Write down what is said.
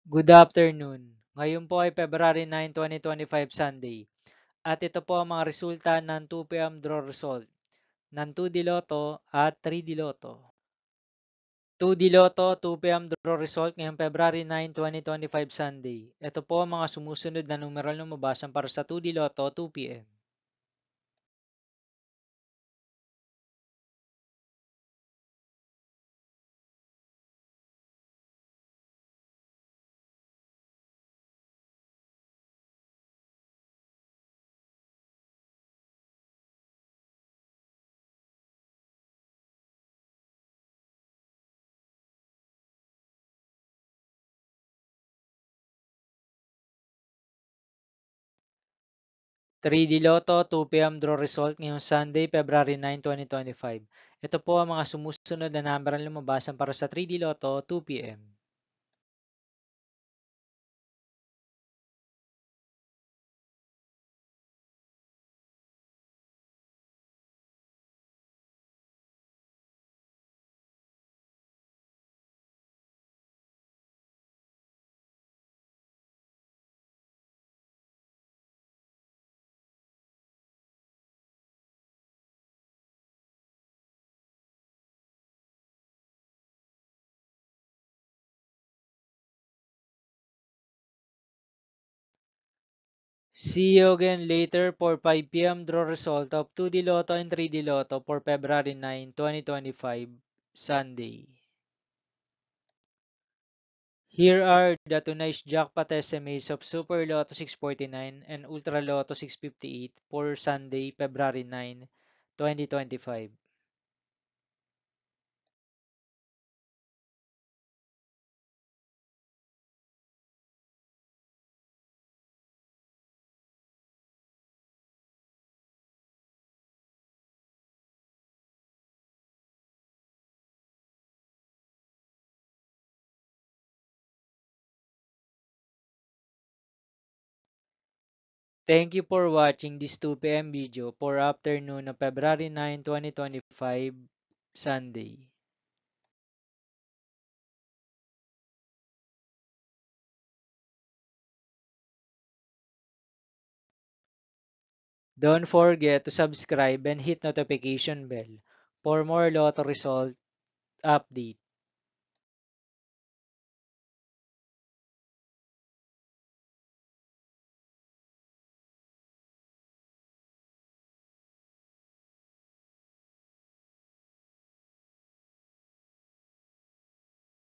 Good afternoon. Ngayon po ay February 9, 2025 Sunday. At ito po ang mga resulta ng 2 p.m. draw result ng 2D Lotto at 3D Lotto. 2D Lotto 2 p.m. draw result ngayong February 9, 2025 Sunday. Ito po ang mga sumusunod na numeral na lumabasan para sa 2D Lotto 2 p.m. 3D Lotto 2 p.m. draw result ngayong Sunday, February 9, 2025. Ito po ang mga sumusunod na number na lumabasan para sa 3D Lotto 2 p.m. 'See you again later for 5 p.m. draw result of 2D Lotto and 3D Lotto for February 9, 2025, Sunday. Here are the tonight's jackpot estimates of Super Lotto 649 and Ultra Lotto 658 for Sunday, February 9, 2025. Thank you for watching this 2 p.m. video for afternoon of February 9, 2025, Sunday. Don't forget to subscribe and hit notification bell for more Lotto result update.